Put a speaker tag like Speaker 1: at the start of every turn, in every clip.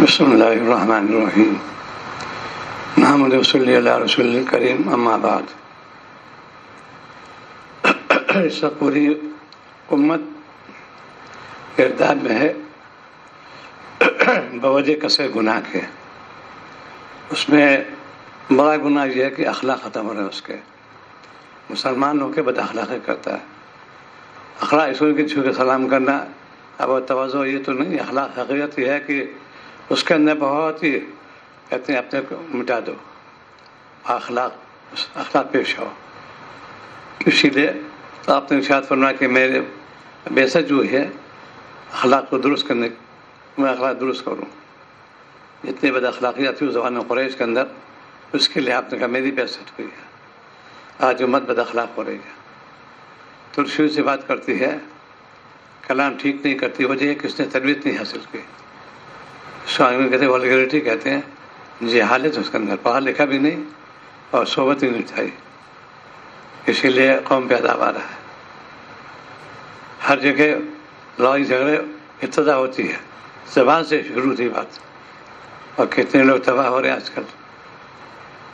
Speaker 1: بسم اللہ الرحمن الرحیم محمد صلی اللہ رسول کریم اما بعد۔ اس وقت پوری امت گرداب میں ہے بوجہ کثرت گناہ کے۔ اس میں بڑا گناہ یہ ہے کہ اخلاق ختم ہو رہے ہیں اس کے۔ مسلمان ہو کے بد اخلاقی کرتا ہے۔ اخلاق اس کے چھو کے سلام کرنا اب توازو یہ تو نہیں، اخلاق حقیقت یہ ہے کہ اس کے اندر بہت ہی کہتے ہیں اپنے کو مٹا دو، اخلاق پیش ہو۔ اسی لیے آپ نے ارشاد فرمایا کہ میرے بیست جو ہے اخلاق کو درست کرنے، میں اخلاق درست کروں۔ جتنے بد اخلاقیات تھی زبان قریش کے اندر، اس کے لیے آپ نے کہا میری بیست ہوئی ہے۔ آج امت بد اخلاق ہو رہی ہے، ترشیوں سے بات کرتی ہے، کلام ٹھیک نہیں کرتی، وجہ ہے کہ اس نے تربیت نہیں حاصل کی۔ میں کہتے ہیں والگریٹی کہتے ہیں، جہالت اس کے اندر، پڑھا لکھا بھی نہیں اور صحبت ہی نہیں چاہیے، اسی لیے قوم پہ عذاب آ رہا ہے۔ ہر جگہ لڑائی جھگڑے ابتدا ہوتی ہے، زبان سے شروع تھی بات، اور کتنے لوگ تباہ ہو رہے ہیں آج کل۔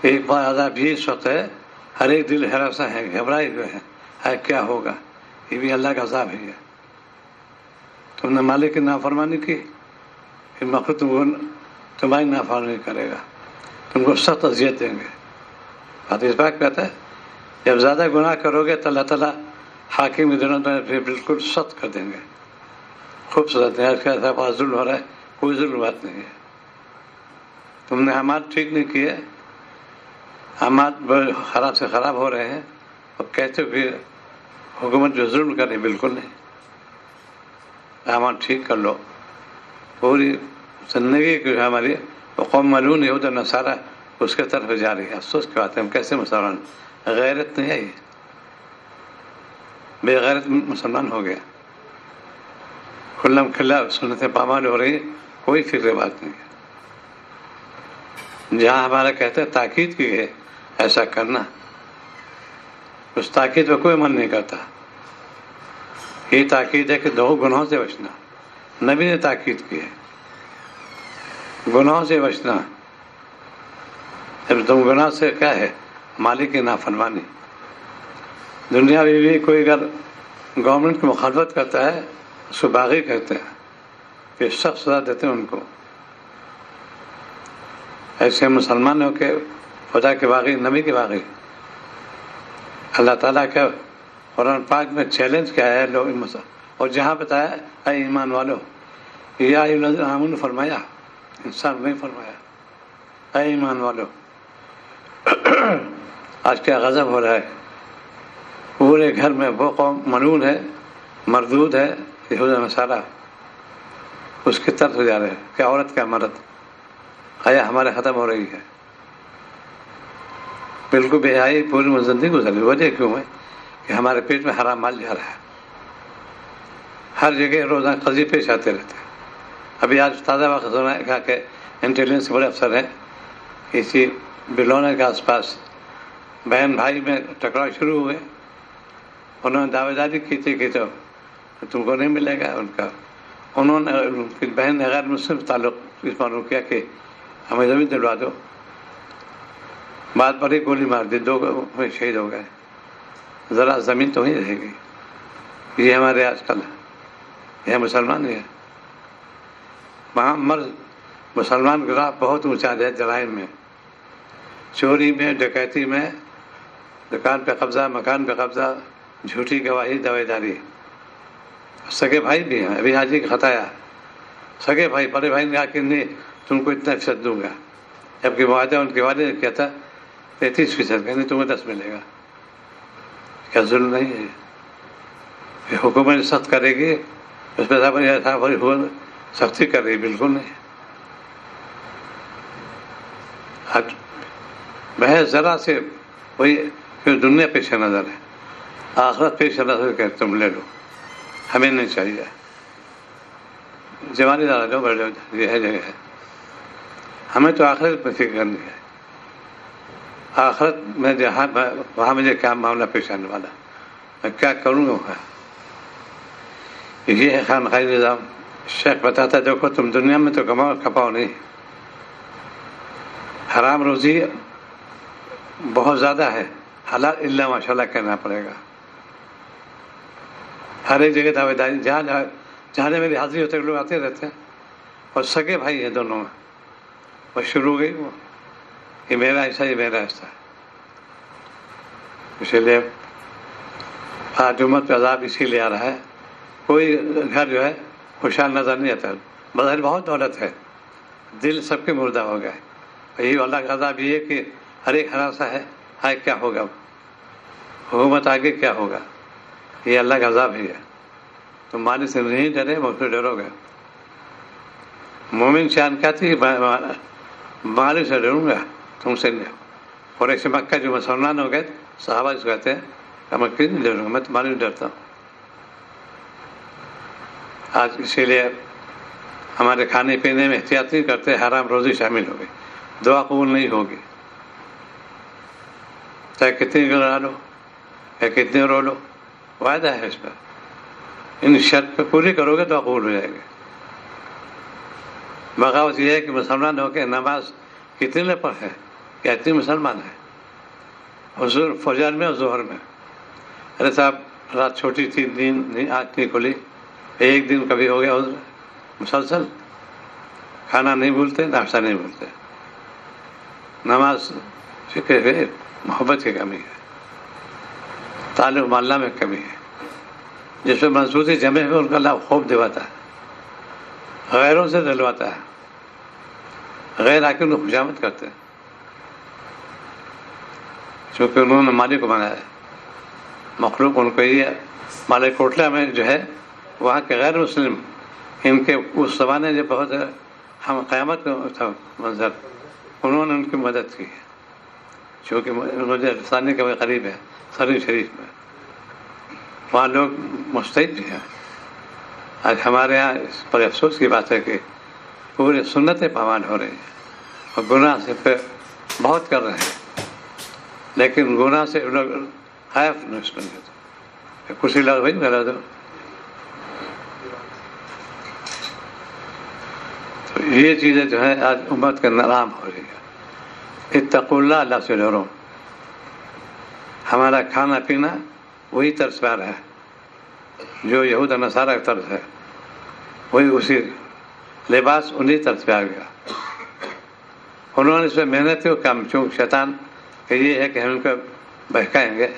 Speaker 1: ایک بار عذاب یہ اس وقت ہے، ہر ایک دل ہراساں ہے، گھبرائے ہوئے ہیں، کیا ہوگا؟ یہ بھی اللہ کا عذاب ہے۔ تم نے مالک کی نافرمانی کی، پھر مخلوق تمہاری نافرمانی کرے گا، تم کو سخت اذیت دیں گے۔ حدیث پاک کہتا ہے جب زیادہ گناہ کرو گے تو اللہ تعالیٰ حاکم دنوں میں پھر بالکل سخت کر دیں گے، خوبصورت ہے۔ ایسا بہت ظلم ہو رہا ہے، کوئی ظلم بات نہیں ہے۔ تم نے اعمال ٹھیک نہیں کیے، اعمال خراب سے خراب ہو رہے ہیں، اور کہتے ہوئے حکومت جو ظلم کرے، بالکل نہیں۔ اعمال ٹھیک کر لو۔ پوری زندگی کی ہماری قوم ملعون یہود و نصارہ اس کے طرف جا رہی ہے۔ افسوس کی بات ہے، ہم کیسے مسلمان، غیرت نہیں ہے، یہ بے غیرت مسلمان ہو گیا، کھلم کھلا سنتیں پامال ہو رہی، کوئی فکر بات نہیں ہے۔ جہاں ہمارا کہتے ہیں تاکید کی ہے ایسا کرنا، اس تاکید پہ کوئی عمل نہیں کرتا۔ یہ تاکید ہے کہ دو گناہوں سے بچنا، نبی نے تاکید کی ہے، گناہوں سے بچنا۔ جب تم گناہ سے کیا ہے، مالک کی نافرمانی۔ دنیا میں بھی کوئی اگر گورنمنٹ کی مخالفت کرتا ہے، اس کو باغی کہتے ہیں، کہ سخت سزا دیتے ہیں ان کو۔ ایسے مسلمان ہو کے خدا کے باغی، نبی کے باغی، اللہ تعالیٰ کا قرآن پاک میں چیلنج کیا ہے لوگ، اور جہاں بتایا اے ایمان والو، یا ایھا الذین آمنوا فرمایا، انسان نہیں فرمایا، اے ایمان والو۔ آج کیا غضب ہو رہا ہے، پورے گھر میں وہ قوم ملعون ہے، مردود ہے، یہود و نصارہ اس کی طرف جا رہے ہیں، کیا عورت کیا مرد، حیا ہمارے ختم ہو رہی ہے، بالکل بے حیائی پوری زندگی گزر رہی۔ وجہ کیوں ہے کہ ہمارے پیٹ میں حرام مال جا رہا ہے، ہر جگہ روزانہ قضیے پیش آتے رہتے ہیں۔ ابھی آج تازہ واقعہ سنا ہے، کہا کہ انٹیلیجنس کے بڑے افسر ہیں، کسی بلونے کے آس پاس بہن بھائی میں ٹکراؤ شروع ہوئے، انہوں نے دعوے داری کی تھی کہ تو تم کو نہیں ملے گا ان کا۔ انہوں نے ان کی بہن نے غیر مسلم تعلق اس معلوم کیا کہ ہمیں زمین دلوا دو، بات پر ہی گولی مار دی، دو شہید ہو گئے۔ ذرا زمین تو ہی رہے گی۔ یہ ہمارے آج کل یہ مسلمان ہی ہے، وہاں مرض مسلمان گراف بہت اونچا ہے، جرائم میں، چوری میں، ڈکیتی میں، دکان پہ قبضہ، مکان پہ قبضہ، جھوٹی گواہی، دعوے داری۔ سگے بھائی بھی ہیں، ابھی حاجی کا خطایا، سگے بھائی بڑے بھائی نے کہا کہ نہیں تم کو اتنا فیصد دوں گا، جبکہ معاہدہ ان کے والد نے کیا تھا 33%، نہیں تمہیں 10 ملے گا۔ کیا ظلم نہیں ہے؟ یہ حکومت سخت کرے گی، اس پہ سختی کر رہی، بالکل نہیں۔ محض ذرا سے وہی دنیا پیش نظر ہے، آخرت پیش نظر کہ تم لے لو، ہمیں نہیں چاہیے۔ جوانی دار جو بڑے یہ ہے جگہ ہے، ہمیں تو آخرت پہ فکر کرنی ہے۔ آخرت میں جہاں وہاں مجھے کیا معاملہ پیش آنے والا، میں کیا کروں گا وہاں۔ یہ ہے خانقاہی نظام، شیخ بتاتا ہے دیکھو تم دنیا میں تو کپاؤ نہیں، حرام روزی بہت زیادہ ہے، حلال اللہ ماشاء اللہ کہنا پڑے گا۔ ہر ایک جگہ دعوے داری، جہاں میری حاضری ہوتے لوگ آتے رہتے ہیں، اور سگے بھائی ہیں دونوں میں، بس شروع ہو گئی وہ، یہ میرا حصہ یہ میرا حصہ ہے۔ اسی لیے آج امت پہ عذاب اسی لیے آ رہا ہے، کوئی گھر جو ہے خوشحال نظر نہیں آتا، بظاہر بہت دولت ہے، دل سب کے مردہ ہو گئے۔ یہ اللہ کا عذاب یہ ہے کہ ہر ایک ہراسا ہے، آئے کیا ہوگا، حکومت آگے کیا ہوگا، یہ اللہ کا عذاب ہی ہے۔ تو مالی سے نہیں ڈرے، مجھ سے ڈرو گے۔ مومن شان کہتی مالی سے ڈروں گا، تم سے نہیں۔ اور ایسے مکہ جو مسلمان ہو گئے صحابہ جو کہتے ہیں کہ میں کس نہیں ڈروں گا، میں تمہاری ڈرتا ہوں۔ آج اسی لیے ہمارے کھانے پینے میں احتیاط نہیں کرتے، حرام روزی شامل ہو گئی، دعا قبول نہیں ہوگی، چاہے کتنی گرا لو یا کتنے رو لو، وعدہ ہے اس پر، ان شرط پہ پوری کرو گے تو قبول ہو جائے گا۔ بغاوت یہ ہے کہ مسلمان ہو کے نماز کتنے پر ہے، کیا اتنے مسلمان ہیں، حضور فجر میں اور ظہر میں؟ ارے صاحب رات چھوٹی تھی، نیند آنکھ نہیں کھلی، ایک دن کبھی ہو گیا حضور، مسلسل کھانا نہیں بھولتے، ناشتہ نہیں بھولتے۔ نماز فکر ہے، محبت کی کمی ہے، تعلق محلہ میں کمی ہے، جس پہ منصوصی جمع ہے ان کا اللہ خوب دلواتا ہے، غیروں سے دلواتا ہے، غیر آ کے ان کو خوشامد کرتے ہیں، چونکہ انہوں نے مالک کو بنایا ہے، مخلوق ان کو یہ مالک کوٹلہ میں جو ہے وہاں کے غیر مسلم ان کے اس زمانے جو بہت ہم قیامت کا تھا منظر، انہوں نے ان کی مدد کی ہے، چونکہ مجھے ثانی کا قریب ہے سری شریف میں، وہاں لوگ مستعد بھی ہیں۔ آج ہمارے ہاں اس پر افسوس کی بات ہے کہ پورے سنتیں پامال ہو رہی ہیں اور گناہ سے پہ بہت کر رہے ہیں، لیکن گناہ سے لوگ خائف نہیں اس بنتے، کسی لوگ بھائی غلط ہو۔ تو یہ چیزیں جو ہیں آج امت کے نرام ہو رہی ہے۔ اتقوا اللہ، اللہ سے ڈرو۔ ہمارا کھانا پینا وہی طرز پیار ہے جو یہود و نصارہ کا طرز ہے، وہی اسی لباس انہی طرز پہ آ گیا۔ انہوں نے اس میں محنت کی کام، چونکہ شیطان کہ یہ ہے کہ ہم ان کو بہکائیں گے،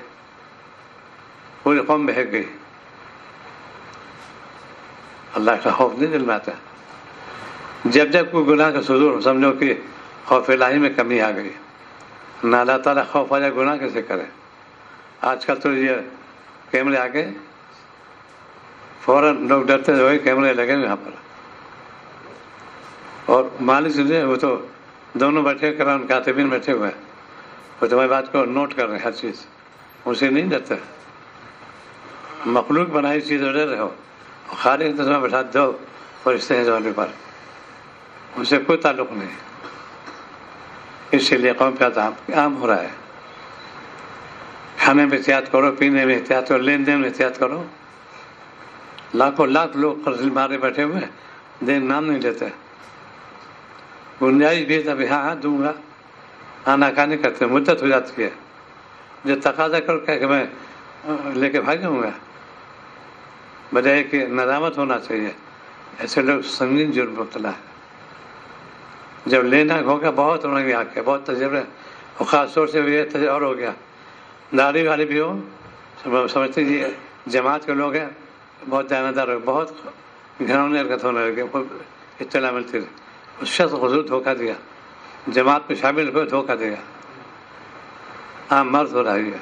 Speaker 1: پوری قوم بہک گئی، اللہ کا خوف نہیں دل میں آتا۔ جب جب کوئی گناہ کا صدور سمجھو کہ خوف الہی میں کمی آ گئی، نہ اللہ تعالیٰ خوف آ جائے گناہ کیسے کرے۔ آج کل تو یہ کیمرے آ گئے، فوراً لوگ ڈرتے ہوئے کیمرے لگے ہوئے یہاں پر، اور مالک سے وہ تو دونوں بیٹھے قرآن کاتبین بیٹھے ہوئے ہیں، وہ تمہاری بات کو نوٹ کر رہے ہیں ہر چیز، اسے نہیں ڈرتے۔ مخلوق بنائی چیز ڈر رہے ہو، خالق تمہیں بیٹھا دو فرشتے ہیں زمین پر، ان سے کوئی تعلق نہیں۔ اسی لیے قوم پہ عام ہو رہا ہے۔ کھانے میں احتیاط کرو، پینے میں احتیاط کرو، لین دین میں احتیاط کرو۔ لاکھوں لاکھ لوگ قرض مارے بیٹھے ہوئے دین نام نہیں لیتے، گنجائش بھی تبھی ہاں دوں گا، آناکانی کرتے، مدت ہو جاتی ہے، جو تقاضا کرو کہ میں لے کے بھاگ جاؤں گا، بجائے کہ ندامت ہونا چاہیے۔ ایسے لوگ سنگین جرم مبتلا ہے۔ جب لینا ہوگا بہت انہوں نے آ کے بہت تجربہ، اور خاص طور سے یہ تجربہ اور ہو گیا، داڑھی والے بھی ہو، سمجھتے یہ جماعت کے لوگ ہیں، بہت دیانتدار ہو، بہت گھنونے حرکت ہونے لگے، اطلاع ملتی رہی، اس شخص کو ضرور دھوکہ دیا، جماعت میں شامل ہوئے دھوکہ دیا، عام مرد ہو رہا ہے۔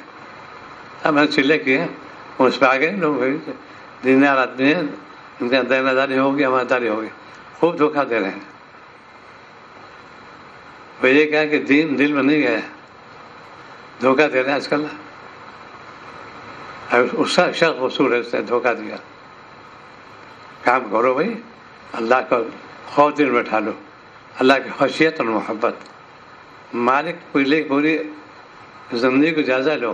Speaker 1: اب میں چلے کیے اس پہ آگے لوگ دیندار آدمی ہیں، ان کا دیانتداری ہوگی، امانتداری ہوگی، خوب دھوکہ دے رہے ہیں۔ وہ یہ کہا کہ دین دل میں نہیں گیا، دھوکہ دے رہے ہیں آج کل۔ اس کا شخص وصول ہے، اس نے دھوکہ دیا۔ کام کرو بھائی، اللہ کا خوف دل میں ڈالو، اللہ کی خشیت اور محبت، مالک پوری زندگی کو جائزہ لو،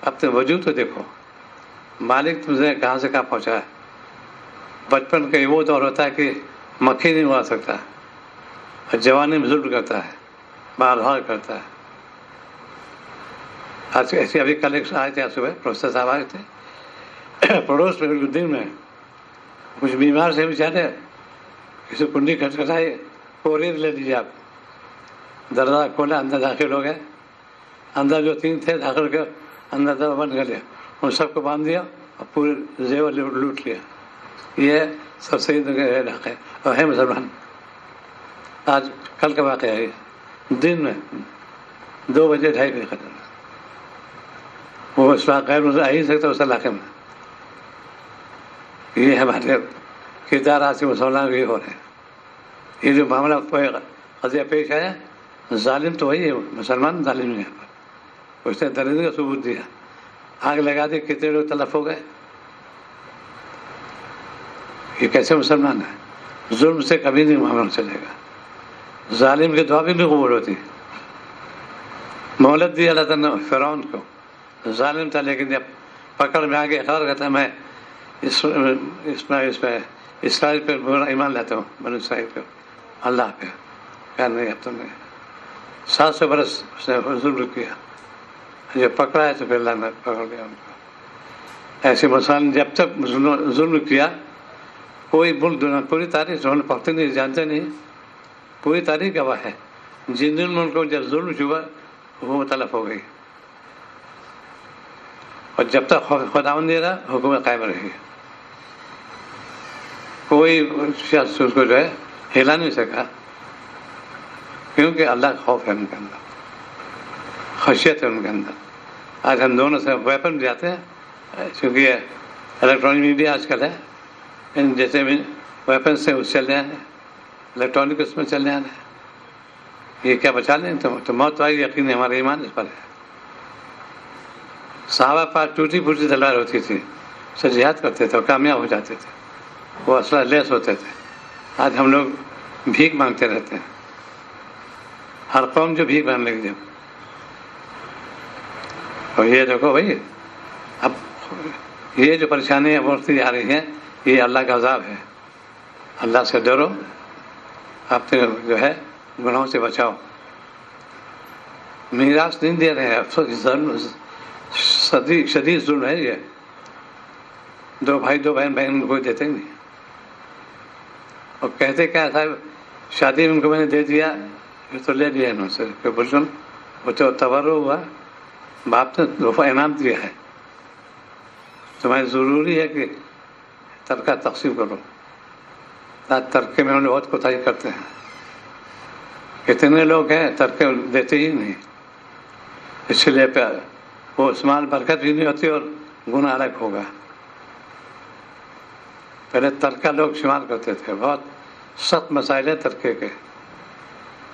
Speaker 1: اپنے وجود کو دیکھو، مالک تمہیں کہاں سے کہاں پہنچا ہے، بچپن کا وہ دور ہوتا ہے کہ مکھی نہیں اڑا سکتا، اور جوانی میں ظلم کرتا ہے، بار بار کرتا ہے. آج ایسے ابھی کل ایک آئے تھے صبح، پروفیسر صاحب آئے تھے پڑوس میں دن میں، کچھ بیمار سے بیچارے کسی کنڈی کھٹکھٹائی، کوریئر لے لیجیے آپ. دروازہ کھولا، اندر داخل ہو گئے. اندر جو 3 تھے داخل کر اندر دروازہ بند کر لیا، ان سب کو باندھ دیا اور پورے زیور لوٹ لیا. یہ سب سے علاقہ ہے اور ہے مسلمان. آج کل کا واقعہ ہے، دن میں 2 بجے 2:30 بجے ختم. وہ اس وقت غیر مسلم آ ہی سکتا اس علاقے میں. یہ ہمارے کردار آج کے مسلمان بھی ہو رہے ہیں. یہ جو معاملہ قضیہ پیش آیا، ظالم تو وہی ہے، مسلمان ظالم ہے. یہاں پر اس نے درندے کا ثبوت دیا، آگ لگا دی، کتنے لوگ تلف ہو گئے. یہ کیسے مسلمان ہے؟ ظلم سے کبھی نہیں معاملہ چلے گا. ظالم کی دعا بھی نہیں قبول ہوتی. مہلت دی اللہ تعالیٰ نے فرعون کو، ظالم تھا لیکن جب پکڑ میں آگے اقرار کرتا ہے میں اس میں اسرائیل پہ ایمان لیتا ہوں، بنی اسرائیل پہ، اللہ پہ. کہا نہیں، اب تم نے 700 برس اس نے ظلم کیا، جب پکڑا ہے تو پھر اللہ نے پکڑ لیا ان کو. ایسے مسلمان جب تک ظلم کیا، کوئی ملک دنیا پوری تاریخ پڑھتے نہیں، جانتے نہیں، پوری تاریخ گواہ ہے. جن جن ملکوں کو جب ظلم ہوا وہ تلف ہو گئی، اور جب تک خداوند دے رہا حکومت قائم رہی. کوئی شخص اس کو جو ہے ہلا نہیں سکا، کیونکہ اللہ کا خوف ہے ان کے اندر، خشیت ہے ان کے اندر. آج ہم دونوں سے ویپن جاتے ہیں، چونکہ یہ الیکٹرانک میڈیا آج کل ہے، ان جیسے بھی ویپن سے اس چل رہے ہیں، الیکٹرانک اس میں چل رہے ہیں. یہ کیا بچا لیں؟ تو موت والی یقین ہے، ہمارا ایمان اس پر ہے. صحابہ پاس ٹوٹی پھوٹی تلوار ہوتی تھی، اس سے جہاد کرتے تھے اور کامیاب ہو جاتے تھے، وہ اسلحہ لیس ہوتے تھے. آج ہم لوگ بھیک مانگتے رہتے ہیں. ہر قوم جو بھیک مانگنے لگی جب، اور یہ دیکھو بھائی، اب یہ جو پریشانیاں بڑھتی آ رہی ہیں، یہ اللہ کا عذاب ہے. اللہ سے ڈرو، اپنے جو ہے گناہوں سے بچاؤ. میراث نہیں دے رہے ہیں، شدید ظلم ہے. یہ 2 بھائی 2 بہن بہن کوئی دیتے نہیں، اور کہتے کیا صاحب شادی میں ان کو میں نے دے دیا، یہ تو لے لیا انہوں سے. بالکل وہ تو تبرع ہوا، باپ نے تحفہ انعام دیا ہے. تمہیں ضروری ہے کہ ترکہ تقسیم کرو. ترکے میں انہوں بہت کوتاہی کرتے ہیں. کتنے لوگ ہیں ترکے دیتے ہی نہیں، اس لیے وہ اسمال برکت بھی نہیں ہوتی اور گناہ الگ ہوگا. پہلے ترکہ لوگ شمار کرتے تھے. بہت سخت مسائل ہیں ترکے کے،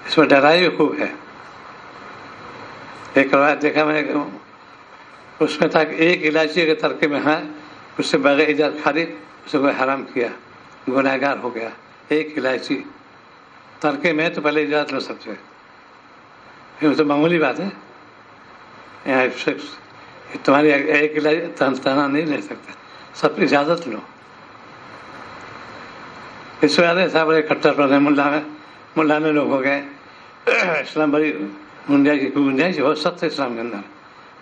Speaker 1: اس میں ڈرائی بھی خوب ہے. ایک روایت دیکھا میں نے، اس میں تھا کہ ایک الائچی کے ترکے میں ہے، اس سے بغیر اجازت خرید اسے کوئی حرام کیا، گناہ گار ہو گیا. ایک الائچی ترکے میں تو پہلے اجازت لو سب سے، یہ تو معمولی بات ہے. تمہاری ایک تنہا نہیں لے سکتا، سب کی اجازت لو. اس وجہ سے بڑے کٹر پڑے ملانے لوگ ہو گئے. اسلام بڑی گنجائش بہت سخت ہے اسلام کے اندر،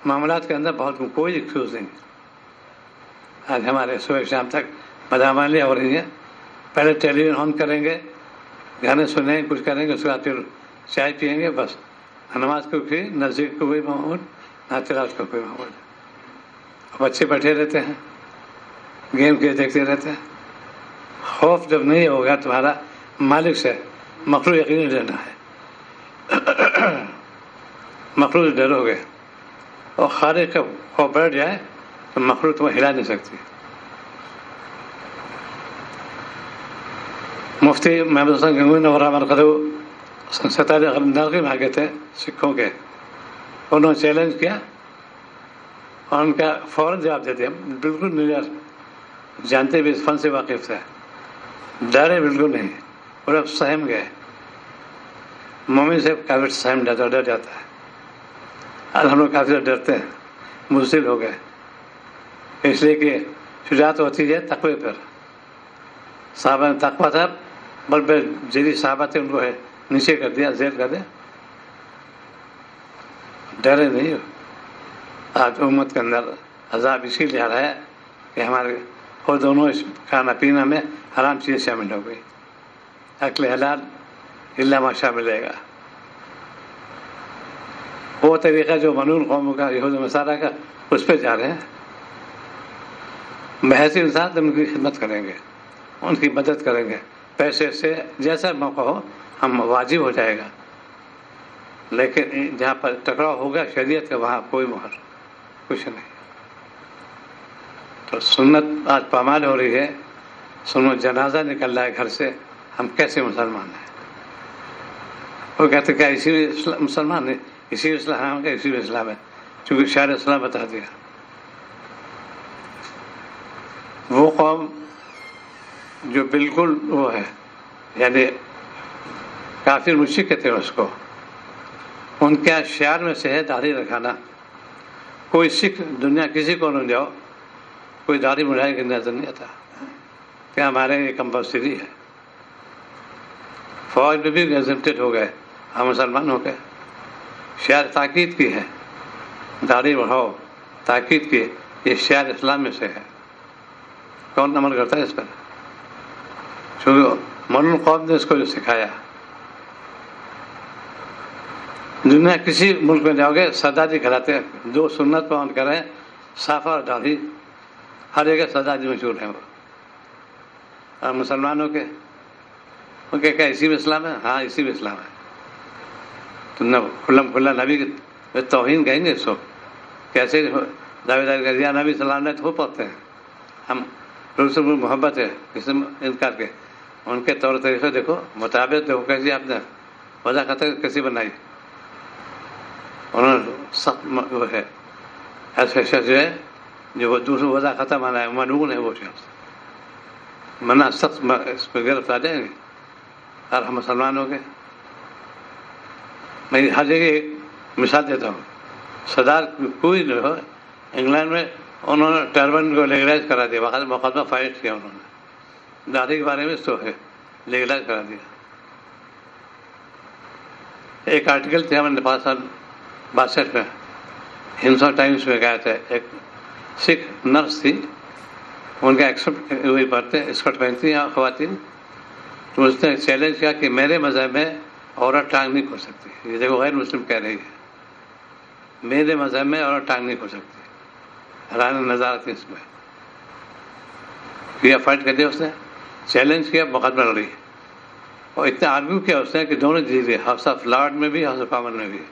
Speaker 1: معاملات کے اندر بہت کوئی ایکسکیوز نہیں. آج ہمارے صبح شام تک بدعمالیاں ہو رہی ہیں. پہلے ٹیلی ویژن آن کریں گے، گانے سنیں گے، کچھ کریں گے، اس کے بعد پھر چائے پئیں گے، بس. نماز کو بھی نزدیک کو کوئی ماحول، ناچرات کا کوئی ماحول. بچے بیٹھے رہتے ہیں، گیم کے دیکھتے رہتے ہیں. خوف جب نہیں ہوگا تمہارا مالک سے، مخلوق یقینی ڈرنا ہے. مخلوق ڈرو گے اور خالق کا خوف بیٹھ جائے تو مخلوق تمہیں ہلا نہیں سکتی. مفتی محمد حسن گنگوئی نے مرکزو 47 نرغی میں آگے تھے سکھوں کے. انہوں نے چیلنج کیا اور ان کا فوراً جواب دے دیا، بالکل نہیں جانتے بھی اس فن سے واقف تھے، ڈرے بالکل نہیں. اور اب سہم گئے. مومن سے کافی سہم ڈر جاتا ہے. آج ہم لوگ کافی ڈرتے ہیں، مزدل ہو گئے، اس لیے کہ شجاعت ہوتی ہے تقوی پر. صحابہ نے تقویٰ تھا، بڑے جری صحابہ تھے، ان کو ہے نیچے کر دیا، ذیل کر دیا، ڈرے نہیں ہو۔ آج امت کے اندر عذاب اسی لیے آ رہا ہے کہ ہمارے وہ دونوں کھانا پینا میں حرام چیزیں شامل ہو گئی، اکل حلال الا ماشاء ملے گا۔ وہ طریقہ جو منون قوموں کا، یہود و نصارہ کا، اس پہ جا رہے ہیں۔ بحث انسان ان کی خدمت کریں گے، ان کی مدد کریں گے، پیسے سے جیسا موقع ہو ہم واجب ہو جائے گا، لیکن جہاں پر ٹکراؤ ہوگا شریعت کا وہاں کوئی مہر کچھ نہیں۔ تو سنت آج پامال ہو رہی ہے، سنو جنازہ نکل رہا ہے گھر سے، ہم کیسے مسلمان ہیں؟ وہ کہتے کہ اسی میں مسلمان نہیں، اسی میں اسلام ہے، اسی میں اسلام ہے، چونکہ شاعر اسلام بتا دیا۔ وہ قوم جو بالکل وہ ہے، یعنی کافر مشرک کہتے ہیں اس کو، ان کے شعر میں سے ہے داڑھی رکھانا۔ کوئی سکھ دنیا کسی کو نہ جاؤ، کوئی داڑھی مڑائے کے نظر نہیں آتا کہ ہمارے یہ کمپلسری ہے۔ فوج میں بھی ایگزمپٹڈ ہو گئے، ہم مسلمان ہو گئے۔ شعر تاکید کی ہے، داڑھی بڑھاؤ، تاکید کی، یہ شعر اسلام میں سے ہے۔ کون عمل کرتا ہے اس پر؟ چونکہ منون قوم نے اس کو جو سکھایا۔ دنیا کسی ملک میں جاؤ گے سردار جی کہلاتے ہیں، جو سنت پابند کریں، صافہ اور داڑھی، ہر جگہ سردار جی مشہور ہیں وہ۔ اور مسلمانوں کے ان کے کیا اسی میں اسلام ہے؟ ہاں اسی میں اسلام ہے۔ تو نہ کھلا نبی کی توہین کہیں گے اس کو، کیسے دعوے داری کر دیا نبی صلی اللہ علیہ وسلم ہو پاتے ہیں ہم، رسول محبت ہے کسی انکار کے، ان کے طور طریقے دیکھو، مطابق دیکھو کیسی آپ نے وضع خطر کیسی بنائی۔ انہوں نے سخت وہ ہے، ایسے شخص جو ہے جو وہ دوسرے وضع خطا مانا ہے، ملعون ہے وہ شخص، منع سخت اس پہ گرفت آ جائیں گے۔ اور ہم مسلمان ہو گئے۔ میں ہر جگہ ایک مثال دیتا ہوں، صدار کوئی نہیں ہو، انگلینڈ میں انہوں نے ٹربن کو لیگلائز کرا دیا، وقت مقدمہ فائل کیا انہوں نے، داڑھی کے بارے میں تو ہے لیگلائز کرا دیا۔ ایک آرٹیکل تھا ہمارے 1962 میں ہندوستان ٹائمز میں گیا تھا، ایک سکھ نرس تھی، ان کا ایکسپٹ وہی پڑھتے اسکرٹ پہنتی ہیں خواتین، تو اس نے چیلنج کیا کہ میرے مذہب میں عورت ٹانگ نہیں کھول سکتی۔ یہ دیکھو غیر مسلم کہہ رہی ہے، میرے مذہب میں عورت ٹانگ نہیں کھول سکتی۔ حیران نظارہ تھی اس میں، یہ فائٹ کر دیا اس نے، چیلنج کیا، مقدمہ لڑی، اور اتنا آرگو کیا اس نے کہ دونوں جیت گئے، ہاؤس آف لارڈ میں بھی ہاؤس آف کامن میں بھی۔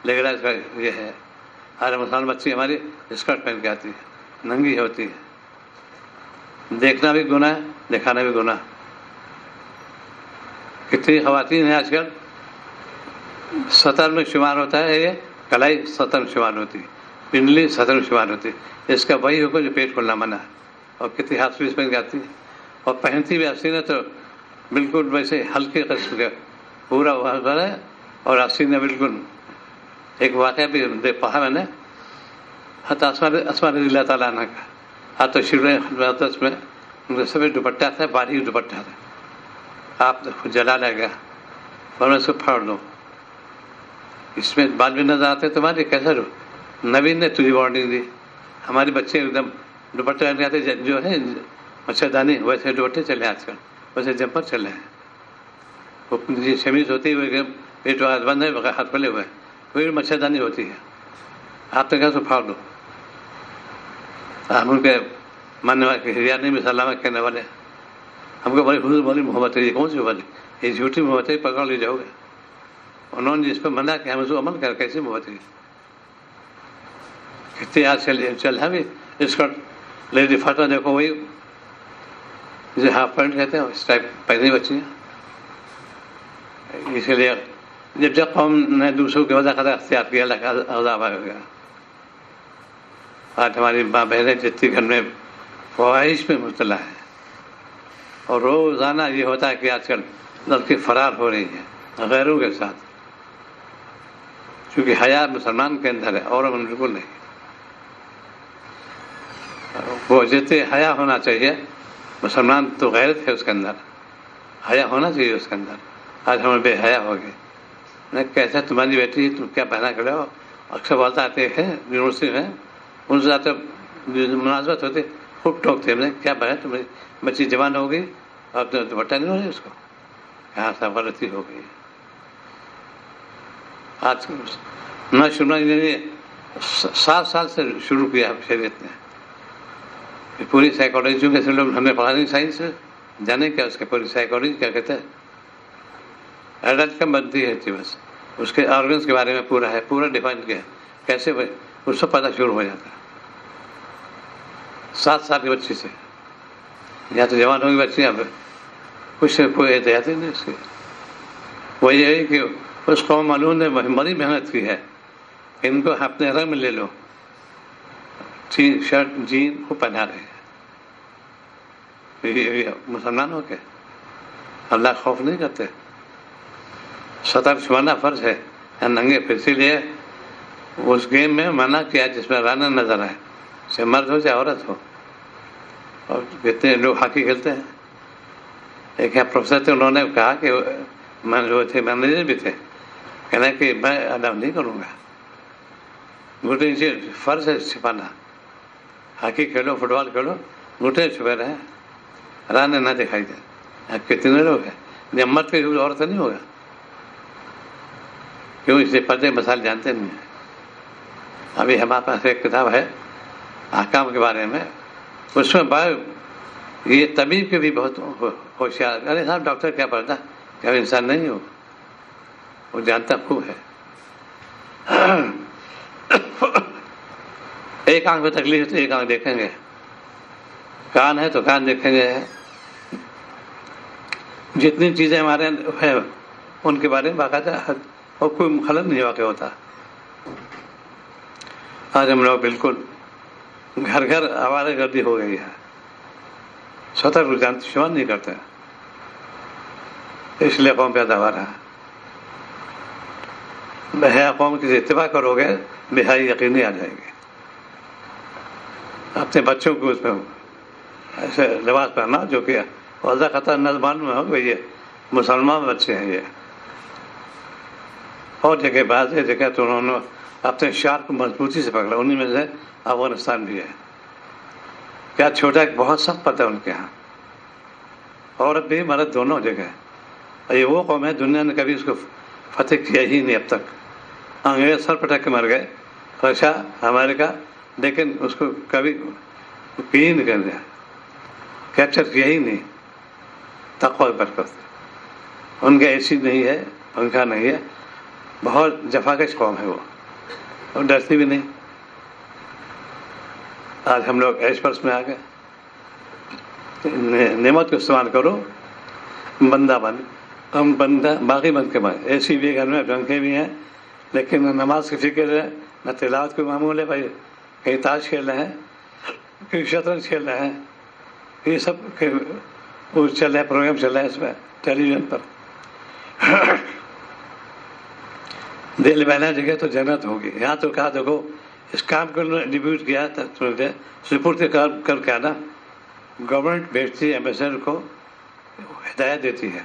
Speaker 1: لیگلائز کا یہ ہے، ہر مسلمان بچی ہماری اسکرٹ پہن کے آتی ہے، ننگی ہوتی ہے، دیکھنا بھی گناہ ہے، دکھانا بھی گناہ۔ کتنی خواتین ہیں آج کل، سطر میں شمار ہوتا ہے، یہ کلائی سطر میں شمار ہوتی ہے، پنڈلی سطر میں شمار ہوتی ہے، اس کا وہی حکم جو پیٹ کھولنا منع ہے۔ اور کتنی ہاف سلیوز پہن کے آتی ہے، اور پہنتی بھی آستین ہے تو بالکل ویسے ہلکے قسم کا پورا وہ ہے، اور آستین ہے بالکل۔ ایک واقعہ بھی پڑھا میں نے، حتیٰ اسما رضی اللہ تعالیٰ عنہ کا، ہاتھ تو شروع میں ان کا سفید دوپٹہ تھا، باریک دوپٹہ تھا، آپ جلا لے گیا اور میں اس کو پھاڑ دو، اس میں بال بھی نظر آتے تمہارے، کیسا رو؟ نبی نے تجھے وارننگ دی۔ ہمارے بچے ایک دم دوپٹے پہن کے آتے جو ہے مچھردانی، ویسے دوپٹے چلے آج کل، ویسے جمپر چلے ہیں، وہ شمیز ہوتی ہے پیٹ ہاتھ بند ہے، ہاتھ کھلے ہوئے، کوئی مچھردانی ہوتی ہے، آپ نے کہا تو پھاڑ دو۔ ہم ان کے ماننے والے ہریانہ میں سلامہ کہنے والے، ہم کو بڑی حضور بڑی محبت ہے، یہ کون سی محبت ہے؟ یہ جھوٹی محبت ہے، پکڑ لی جاؤ گے۔ انہوں نے جس پہ منع کہ ہم اس کو عمل کر، کیسی محبت ہے؟ کتنی آج چل ہے بھی اسکرٹ لیڈی فاٹا دیکھو، وہی جسے ہاف پینٹ کہتے ہیں اس ٹائپ پہنی بچیاں۔ اسی لیے جب قوم نے دوسروں کے وجہ خطا اختیار کیا، اللہ کا عذاب آ گیا۔ آج ہماری ماں بہنیں جتنی گھر میں فواہش میں مبتلا ہے، اور روزانہ یہ ہوتا ہے کہ آج کل لڑکی فرار ہو رہی ہے غیروں کے ساتھ، کیونکہ حیا مسلمان کے اندر ہے، اور بالکل نہیں۔ وہ جتنے حیا ہونا چاہیے مسلمان تو غیرت ہے اس کے اندر، حیا ہونا چاہیے اس کے اندر. آج ہمیں بے حیا ہو گئے. میں کیسا تمہاری بیٹی تم کیا پہنا کھڑے ہو؟ اکثر والدہ آتے ہیں یونیورسٹی میں، ان سے آتے مناسبت ہوتے خوب ٹوکتے ہیں، کیا بنا تمہاری بچی جوان ہو گئی اور دوپٹہ نہیں ہو رہی اس کو، کہاں سا غلطی ہو گئی. آج نہ شروع 7 سال سے شروع کیا شریعت نے پوری سائیکالوجی. چونکہ ایسے لوگ ہم نے پڑھا نہیں سائنس، جانے کیا اس کے پوری سائیکالوجی کیا کہتے ہیں. ایڈلٹ کم بنتی ہے بس اس کے آرگنس کے بارے میں پورا ڈیفائن کیا کیسے اس سے پتہ شروع ہو جاتا ہے 7 سال کی بچی سے. یا تو جوان ہوگی بچی، اب کچھ کوئی احتیاط ہی نہیں اس کی. وہ یہ ہے کہ اس قوم معلوم نے بڑی محنت کی ہے. ان کو اپنے رنگ میں لے لو، ٹی شرٹ جین کو پہنا رہے ہیں. مسلمان ہو کے اللہ خوف نہیں کرتے. سطر چھپانا فرض ہے یا ننگے پھر. اسی لیے اس گیم میں منع کیا جس میں رنر نظر آئے، چاہے مرد ہو چاہے عورت ہو. اور کتنے لوگ ہاکی کھیلتے ہیں. ایک ہے پروفیسر تھے، انہوں نے کہا کہ جو تھے مینیجر بھی تھے، کہنا کہ میں ادا نہیں کروں گا. گھٹنے نیچے فرض ہے چھپانا. ہاکی کھیلو، فٹ بال کھیلو، گھٹنے چھپے رہے، رانے نہ دکھائی دے. کتنے لوگ ہیں مرد کے عورت نہیں ہوگا. کیوں؟ اس لیے پردے مسائل جانتے نہیں ہیں. ابھی ہمارے پاس ایک کتاب ہے احکام کے بارے میں، اس میں یہ طبیب کے بھی بہت ہوشیار. ارے صاحب ڈاکٹر کیا پڑھتا کہ انسان نہیں ہو، وہ جانتا خوب ہے. ایک آنکھ میں تکلیف ہے تو ایک آنکھ دیکھیں گے، کان ہے تو کان دیکھیں گے. جتنی چیزیں ہمارے ہیں ان کے بارے میں باقاعدہ اور کوئی خلل نہیں واقع ہوتا. آج ہم لوگ بالکل گھر گھر آوارہ گردی ہو گئی ہے. سطر کو جانتے شمار نہیں کرتے، اس لیے قوم پیدا ہوا رہا. بے حیا قوم کی اتباع کرو گے، بے حیائی یقینی آ جائے گی. اپنے بچوں کو اس میں ایسے لباس پہنا جو کہ وضع خطر نظمان میں ہو. یہ مسلمان بچے ہیں یہ. اور جگہ بعض جگہ تو انہوں نے اپنے شعر کو مضبوطی سے پکڑا. انہیں میں سے افغانستان بھی ہے. کیا چھوٹا بہت سخت پتہ ہے ان کے ہاں، عورت بھی مرد دونوں جگہ. یہ وہ قوم ہے دنیا نے کبھی اس کو فتح کیا ہی نہیں اب تک. انگریز سر پٹک کے مر گئے، رشیا امریکہ، لیکن اس کو کبھی ہی نہیں کر دیا، کیپچر کیا ہی نہیں. تقوی برکت ان کا ایسی نہیں ہے، ان کا نہیں ہے. بہت جفاکش قوم ہے وہ، اور ڈرتی بھی نہیں. آج ہم لوگ ایش پرس میں آ گئے. نعمت کو استعمال کرو، بندہ بن. ہم بندہ باقی بند کے بعد اے سی بھی گھر میں، پنکھے بھی ہیں، لیکن نہ نماز کی فکر ہے نہ تلاوت کوئی معمول ہے. بھائی کہیں تاش کھیل رہے ہیں، کہیں شطرنج کھیل رہے ہیں، یہ سب وہ چل رہا ہے، پروگرام چل رہا ہے اس میں ٹیلی ویژن پر. دل بہنا جگہ تو جنت ہوگی. یہاں تو کہا دیکھو اس کام کو ڈیبیوٹ کیا تھا، سپورٹ کے کام کر کے آنا. گورنمنٹ بھیجتی ہے ایمبیسڈر کو، ہدایت دیتی ہے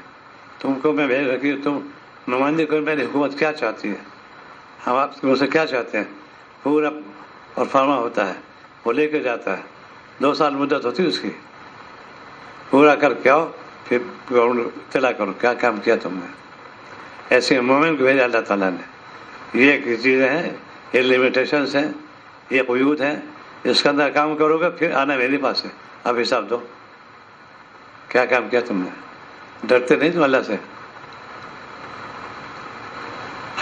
Speaker 1: تم کو میں بھیج رکھی، تم نمائندے کو میری حکومت کیا چاہتی ہے، ہم آپ سے کیا چاہتے ہیں. پورا اور فرما ہوتا ہے، وہ لے کے جاتا ہے. 2 سال مدت ہوتی ہے اس کی، پورا کر کے آؤ، پھر گورنمنٹ اطلاع کرو کیا کام کیا تم نے. ایسے مومن کو بھیجا اللہ تعالیٰ نے. یہ چیزیں ہیں، یہ لمیٹیشنس ہیں، یہ قیود ہیں. اس کے اندر کام کرو گے پھر آنا میرے پاس ہے، اب حساب دو کیا کام کیا تم نے. ڈرتے نہیں تم اللہ سے.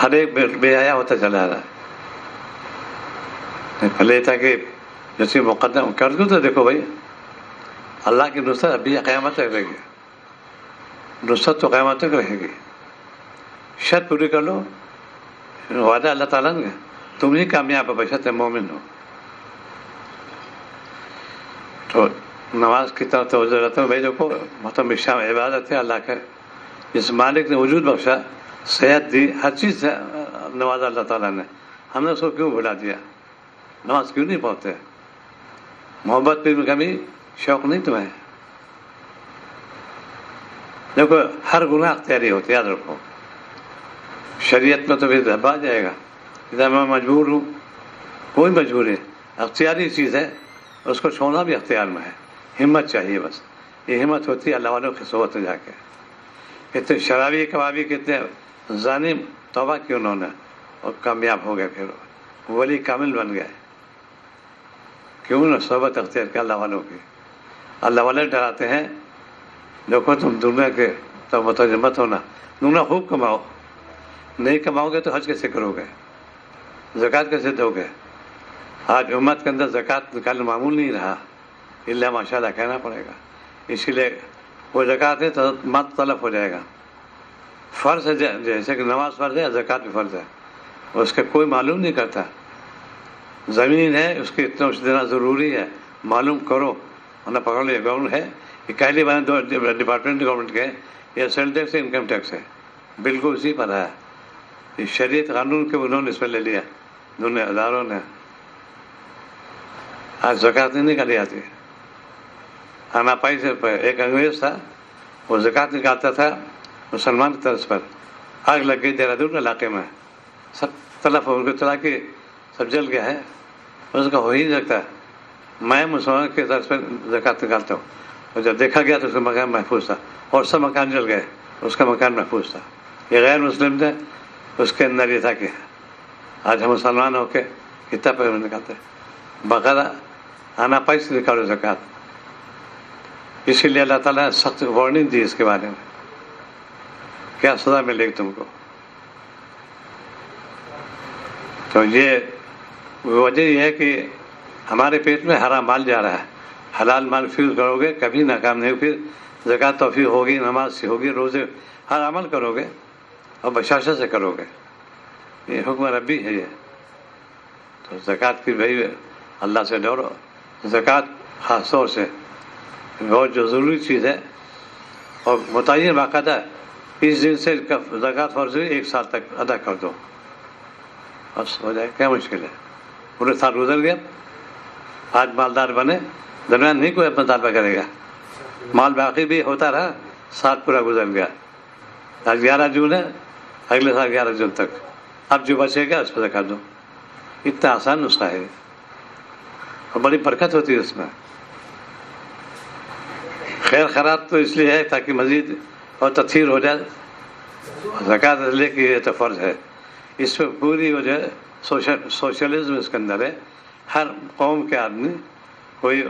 Speaker 1: ہر ایک بے حیا ہوتا چلا رہا ہے. پہلے تھا کہ جیسے مقدم کر دوں تو دیکھو بھائی اللہ کی نصرت ابھی قیامت تک رہے گی. نصرت تو قیامت تک رہے گی. شرط پوری کر لو، وعدہ اللہ تعالیٰ نے، تم ہی کامیاب ہو بشرط مومن ہو. تو نماز کی طرف توجہ رہتا ہوں. بھائی دیکھو محترم شام عبادت ہے اللہ کا، جس مالک نے وجود بخشا، صحت دی، ہر چیز سے نوازا اللہ تعالیٰ نے. ہم نے اس کو کیوں بھلا دیا؟ نماز کیوں نہیں پڑھتے؟ محبت پہ کبھی شوق نہیں تمہیں؟ دیکھو ہر گناہ اختیاری ہوتا ہے، یاد رکھو. شریعت میں تو پھر دھبا جائے گا. اذا میں مجبور ہوں، کوئی مجبوری اختیاری چیز ہے، اس کو چھوڑنا بھی اختیار میں ہے. ہمت چاہیے بس. یہ ہمت ہوتی ہے اللہ والوں کی صحبت میں جا کے. کتنے شرابی کبابی، کتنے ظالم توبہ کی انہوں نے اور کامیاب ہو گئے، پھر ولی کامل بن گئے. کیوں نہ صحبت اختیار کیا اللہ والوں کی. اللہ والے ڈراتے ہیں دیکھو تم دنیا کے تو متوجہ مت ہونا، دنیا خوب کماؤ، نہیں کماؤ گے تو حج کیسے کرو گے، زکوٰۃ کیسے دو گے. آج امت کے اندر زکوٰۃ نکالنا معمول نہیں رہا، اللہ ماشاء اللہ کہنا پڑے گا. اسی لیے وہ زکوٰۃ ہے تو مت طلب ہو جائے گا. فرض ہے، جیسے کہ نماز فرض ہے، زکوٰۃ بھی فرض ہے. اس کا کوئی معلوم نہیں کرتا. زمین ہے اس کی اتنا دینا ضروری ہے، معلوم کرو ورنہ پکڑ لو. گورنمنٹ ہے یہ کہلی بنے دو ڈپارٹمنٹ گورنمنٹ کے، یہ سیل ٹیکس ہے، انکم ٹیکس ہے، بالکل اسی پر ہے. یہ شریعت قانون کے انہوں نے اس میں لے لیا دنیا اداروں نے. آج زکوٰۃ نہیں نکالی جاتی. اناپائی سے ایک انگریز تھا، وہ زکوٰۃ نکالتا تھا مسلمان کی طرز پر. آگ لگ گئی دہرادون علاقے میں، سب تلف ہو گئے، چلا کے سب جل گیا ہے. اس کا ہو ہی نہیں سکتا. میں مسلمان کی طرز پر زکوٰۃ نکالتا ہوں. اور جب دیکھا گیا تو اس کا مکان محفوظ تھا، اور سب مکان جل گئے، اس کا مکان محفوظ تھا. یہ غیر مسلم تھے، اس کے اندر یہ تھا کہ آج ہم مسلمان ہو کے کتنا پیسہ نکالتے ہیں. باقاعدہ اناپائی سے نکالو زکوٰۃ. اسی لیے اللہ تعالیٰ نے سخت وارننگ دی اس کے بارے میں، کیا سزا ملے گی تم کو. تو یہ وجہ یہ ہے کہ ہمارے پیٹ میں حرام مال جا رہا ہے. حلال مال فکر کرو گے کبھی ناکام نہیں. پھر زکوٰۃ توفیق ہوگی، نماز سے ہوگی، روزے ہر عمل کرو گے اور بشاشت سے کرو گے. یہ حکم ربی ہے. یہ تو زکوٰۃ کی بھائی اللہ سے ڈرو. زکوٰۃ خاص طور سے بہت جو ضروری چیز ہے، اور متعین باقاعدہ اس دن سے زکوٰۃ فرض ہوئی 1 سال تک ادا کر دو، بس ہو جائے. کیا مشکل ہے؟ پورے سال گزر گیا. آج مالدار بنے، درمیان نہیں کوئی مطالبہ کرے گا. مال باقی بھی ہوتا رہا، سال پورا گزر گیا. آج 11 جون ہے، اگلے سال 11 جون تک اب جو بچے گا اس پہ زکوٰۃ دو. اتنا آسان نسخہ ہے اور بڑی برکت ہوتی ہے اس میں. خیر خیرات تو اس لیے ہے تاکہ مزید اور تطہیر ہو جائے. زکوٰۃ لے کے یہ تو فرض ہے. اس پہ پوری وجہ سوشلزم اس کے اندر ہے. ہر قوم کے آدمی کوئی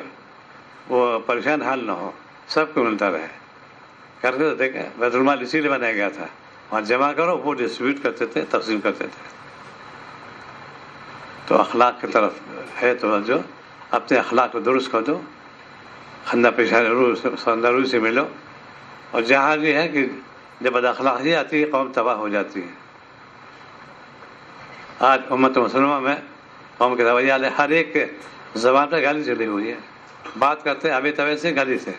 Speaker 1: وہ پریشان حال نہ ہو، سب کو ملتا رہے. کرتے تھے کہ بیت المال اسی لیے بنایا گیا تھا، وہاں جمع کرو، وہ ڈسٹریبیوٹ کرتے تھے، تقسیم کرتے تھے. تو اخلاق کی طرف ہے توجہ. اپنے اخلاق کو درست کر دو، خندہ روی سے ملو. اور جہاں یہ ہے کہ جب بد اخلاقی آتی ہے قوم تباہ ہو جاتی ہے. آج امت مسلمہ میں قوم کے رویہ والے ہر ایک کے زبان پہ گالی چلی ہوئی ہے. بات کرتے ہیں ابھی طوے سے گالی سے،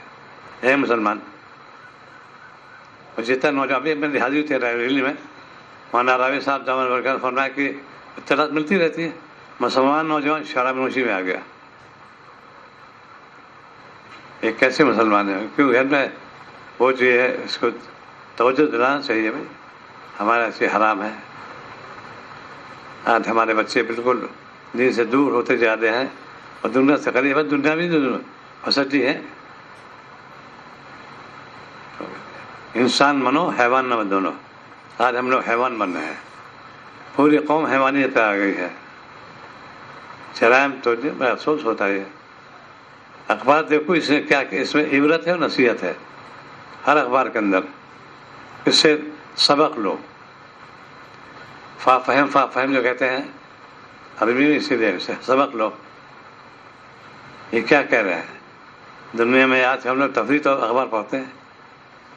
Speaker 1: اے مسلمان. اور جتنا نوجوان ابھی میں حاضر تھے رائے بریلی میں، مولانا راوی صاحب دامن برکات فرمایا کہ اطلاعات ملتی رہتی ہے، مسلمان نوجوان شراب نوشی میں آ گیا. یہ کیسے مسلمان ہے؟ کیوں گھر میں وہ جو ہے اس کو توجہ دلانا چاہیے. بھائی ہمارا ایسے حرام ہے. آج ہمارے بچے بالکل دین سے دور ہوتے جا رہے ہیں اور دنیا سے قریب ہے. دنیا بھی پھنستی ہے. انسان بنو حیوان نہ دونوں. آج ہم لوگ حیوان بن رہے ہیں. پوری قوم حیوانیت پہ آ گئی ہے. جرائم تو بڑا افسوس ہوتا ہے. اخبار دیکھو اس میں کیا، اس میں عبرت ہے اور نصیحت ہے. ہر اخبار کے اندر اس سے سبق لو. فاہم جو کہتے ہیں عربی میں، اسی لیے سے سبق لو. یہ کیا کہہ رہے ہیں؟ دنیا میں آج ہم لوگ تفریح تو اخبار پڑھتے ہیں،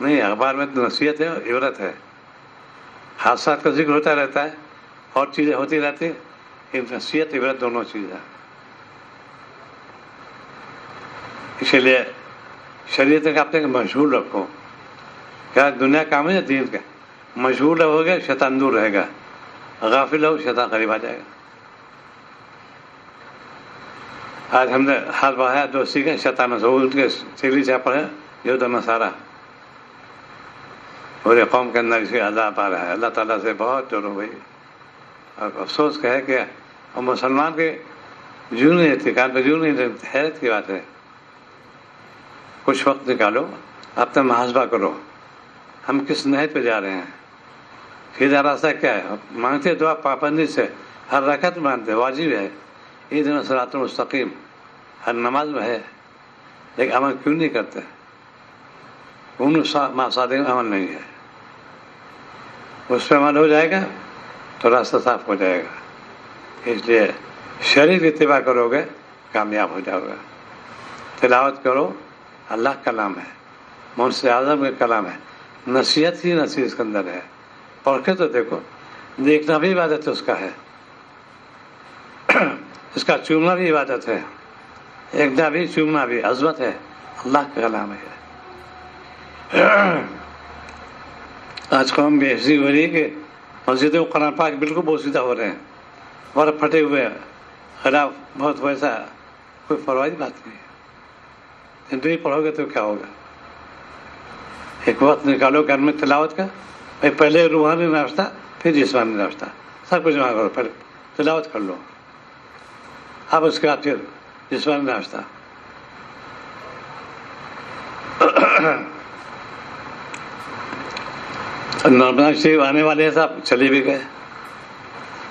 Speaker 1: نہیں، اخبار میں تو نصیحت ہے اور عبرت ہے. حادثات کا ذکر ہوتا رہتا ہے اور چیزیں ہوتی رہتی ہیں. نصیحت عبرت دونوں چیز ہے. اسی لیے شریعت کا اپنے مشغول رکھو. کیا دنیا کام ہے یا دین کا؟ مشغول رہو گے شیطان دور رہے گا، غافل ہو شیطان قریب آ جائے گا. آج ہم نے ہاتھ بڑھایا دوستی کے شیطان سے، ان کے سیلی چاہ پڑے جو تو نصارہ. پورے قوم کے اندر اسی عذاب آ رہا ہے. اللہ تعالیٰ سے بہت ڈرو بھائی. اور افسوس کہ ہے کہ ہم مسلمان کے جو نہیں رہتی کام پہ جو نہیں رہتی. حیرت کی بات ہے. کچھ وقت نکالو, اپنا محاسبہ کرو, ہم کس نہج پہ جا رہے ہیں, سیدھا راستہ کیا ہے. مانگتے دعا پابندی سے, ہر رکعت مانتے واجب ہے, اہدنا الصراط المستقیم ہر نماز میں ہے, لیکن عمل کیوں نہیں کرتے؟ ان صادق عمل نہیں ہے. اس پہ عمل ہو جائے گا تو راستہ صاف ہو جائے گا. اس لیے شریع کی اتباع کرو گے کامیاب ہو جاؤ گے. تلاوت کرو, اللہ کا کلام ہے, مرشد اعظم کا کلام ہے, نصیحت ہی نصیحت اس کے اندر ہے. پڑھ کے تو دیکھو, دیکھنا بھی عبادت اس کا ہے, اس کا چومنا بھی عبادت ہے, ایکنا بھی چومنا بھی عظمت ہے. اللہ کا کلام ہے. آج قوم بھی ایسی ہو رہی ہے کہ مسجد و قرآن پاک بالکل بوسیدہ ہو رہے ہیں, برف پھٹے ہوئے خلاف, بہت ویسا کوئی پرواہ کی بات نہیں ہے. نہیں پڑھو گے تو کیا ہوگا؟ ایک وقت نکالو گھر میں تلاوت کا, پہلے روحانی ناشتہ پھر جسمانی ناشتہ, سب کچھ جمع کرو, پہلے تلاوت کر لو, اب اس کے بعد پھر جسمانی ناشتہ. نرمدا شریف آنے والے صاحب چلے بھی گئے,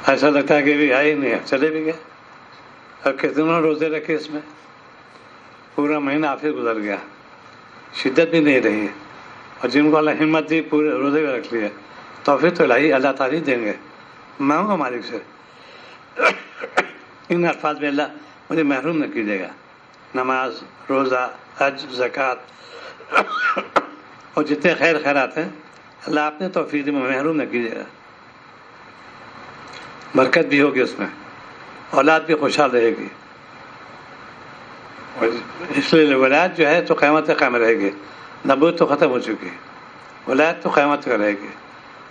Speaker 1: ایسا لگتا ہے کہ بھی آئے ہی نہیں, چلے بھی گئے. اور کتنے روزے رکھے اس میں, پورا مہینہ آفر گزر گیا, شدت بھی نہیں رہی. اور جن کو اللہ ہمت دی پورے روزے میں رکھ لیے, توفیق تو الہی اللہ تعالیٰ دیں گے. مانگوں گا مالک سے, ان الفاظ میں اللہ مجھے محروم نہ کیجیے گا. نماز, روزہ, حج, زکوٰۃ اور جتنے خیرات ہیں اللہ آپ نے توفیق میں محروم نہ کیجیے گا. برکت بھی ہوگی اس میں, اولاد بھی خوشحال رہے گی. اس لیے ولایت جو ہے تو قیامت تک قائم رہے گی. نبوت تو ختم ہو چکی ہے, ولایت تو قیامت تک رہے گی.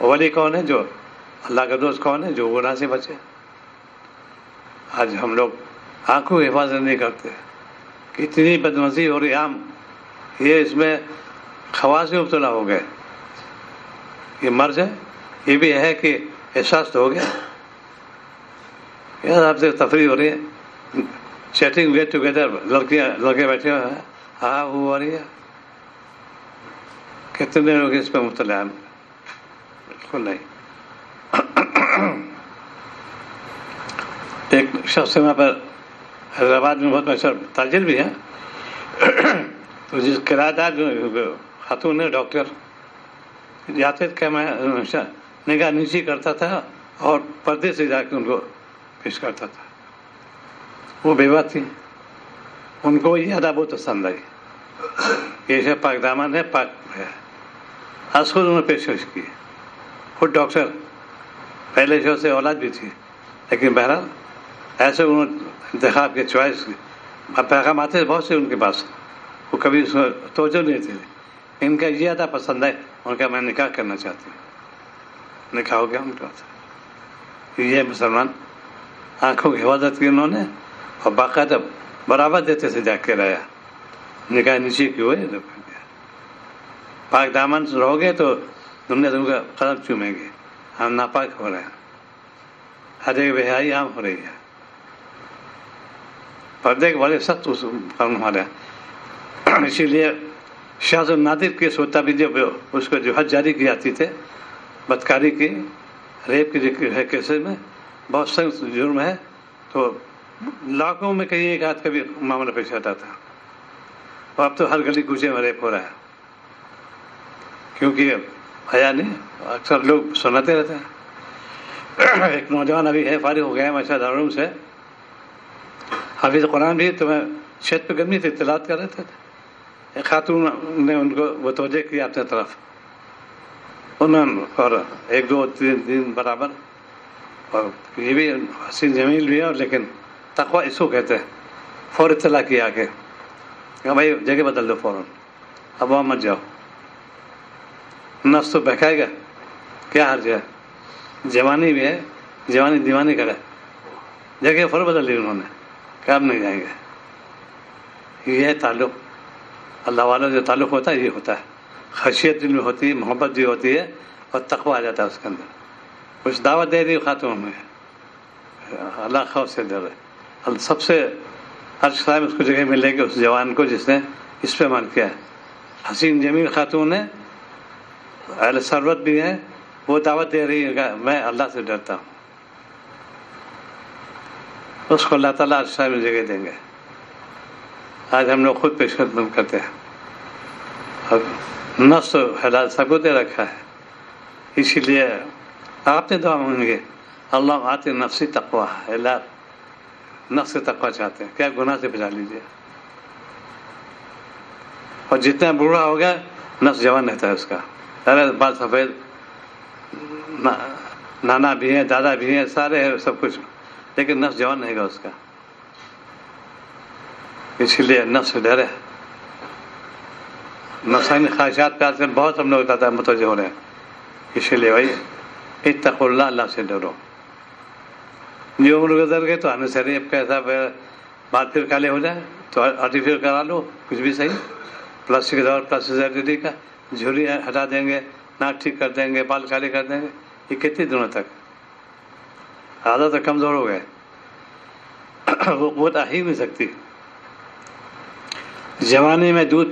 Speaker 1: ولی کون ہے؟ جو اللہ کا دوست کون ہے؟ جو گناہ سے بچے. آج ہم لوگ آنکھوں کی حفاظت نہیں کرتے, کتنی بدمزی ہو رہی عام, یہ اس میں خواص میں مبتلا ہو گئے. یہ مرض ہے, یہ بھی ہے کہ احساس تو ہو گیا. یار آپ سے تفریح ہو رہی ہے, چیٹنگ گیٹ ٹوگیدر, لڑکے بیٹھے ہوئے ہیں, ہاں وہ ہو رہی ہے. کتنے لوگ اس پہ مبتلا ہیں؟ بالکل نہیں. ایک شخص وہاں پر حیدرآباد میں بہت مشہور تاجر بھی ہے, تو جس کرایہ دار جو خاتون ہے ڈاکٹر, جاتے کہ میں نگاہ نیچی کرتا تھا اور پردے سے جا کے ان کو پیش کرتا تھا. وہ بیوہ تھی, ان کو یہ ادا بہت پسند آئی. یہ پاک دامن ہے, پاک ہے. آج خود انہوں نے پیشکش کی. خود ڈاکٹر, پہلے شو سے اولاد بھی تھی, لیکن بہرحال ایسے انہوں نے انتخاب کی, چوائس کی. اب پیغام آتے بہت سے ان کے پاس, وہ کبھی اس میں توجہ نہیں تھی. ان کا یہ ادا پسند ہے, ان کا میں نکاح کرنا چاہتی ہوں. نکاح ہو گیا ان کا. یہ مسلمان آنکھوں کی حفاظت کی انہوں نے, اور باقاعدہ برابر دیتے سے جا کے رہا. نکاح نیچے کی ہوئے, پاک دامن رہو گے تو دنیا تم کا قدم چومیں گے. ہم ناپاک ہو رہے ہیں, ہر ایک بے حیائی عام ہو رہی ہے. پردے کے بڑے سخت قانون ہو رہے ہیں. اسی لیے شاذ النادر کیس ہوتا بھی, جب اس کو جو حد جاری کی جاتی تھے, بدکاری کی, ریپ کی جو کیسز میں بہت سخت جرم ہے, تو لاکھوں میں کہیں ایک ہاتھ کا بھی معاملہ پیش آتا تھا. اور اب تو ہر گلی کوچے میں ریپ ہو رہا ہے, کیونکہ حیا نہیں, اکثر لوگ سناتے رہتے ہیں. ایک نوجوان ابھی ہے, فارغ ہو گیا ہے ماشاء اللہ دارالعلوم سے, حافظ قرآن بھی, تو میں چھت پہ گرمی تھی, تلاوت کر رہے تھے. ایک خاتون نے ان کو متوجہ کیا اپنے طرف, انہوں نے, اور ایک دو تین برابر, اور یہ بھی حسین جمیل بھی ہے, اور لیکن تقویٰ اس کو کہتے ہیں. فوری اطلاع کیا کہ بھائی جگہ بدل دو فوراً, اب وہاں مت جاؤ, نفس تو بہکائے گا, کیا حرج ہے. جوانی بھی ہے, جوانی دیوانی کرے, جگہ فوراً بدل لی انہوں نے, کہ اب نہیں جائیں گے. یہ ہے تعلق, اللہ والوں جو تعلق ہوتا ہے یہ ہوتا ہے. خشیت دل میں ہوتی ہے، محبت بھی ہوتی ہے، اور تقویٰ آ جاتا ہے اس کے اندر. کچھ دعوت دے رہی خاتون میں اللہ خوف سے ڈر ہے. سب سے ہر شاعر میں اس کو جگہ ملے گی اس جوان کو جس نے اس پہ عمل کیا ہے. حسین جمیل خاتون ہے، اہل ثروت بھی ہے، وہ دعوت دے رہی ہے کہ میں اللہ سے ڈرتا ہوں. اس کو اللہ تعالیٰ عرش میں جگہ دیں گے. آج ہم لوگ خود پیش قدم کرتے ہیں، اور نفس حلال سب کو دے رکھا ہے. اسی لیے آپ نے دعا مانگیں گے اللہ آتے نفسی تقویٰ، اللہ نفس سے تقویٰ چاہتے ہیں، کیا گناہ سے بچا لیجیے. اور جتنا بوڑھا ہوگا نفس جوان رہتا ہے اس کا. ارے بال سفید، نانا بھی ہیں، دادا بھی ہیں، سارے ہیں سب کچھ، لیکن نفس جوان رہے گا اس کا. اسی لیے نفس سے ڈرے. نفسانی خواہشات پہ آج کل بہت ہم لوگ زیادہ متوجہ ہو رہے ہیں. اسی لیے بھائی اتقوا اللہ، اللہ سے ڈرو. جو عمر گزر گئے تو ہمیں سر اب کیسا بات پھر کالے ہو جائے تو آرٹیفیشل کرا لو، کچھ بھی صحیح. پلاسٹک کا دور، پلاسٹک سرجری کا، جھولی ہٹا دیں گے، ناک ٹھیک کر دیں گے، بال کالے کر دیں گے. یہ کتنے دنوں تک؟ عادت تو کمزور ہو گئے، وہ قوت آ ہی نہیں سکتی. جوانی میں دودھ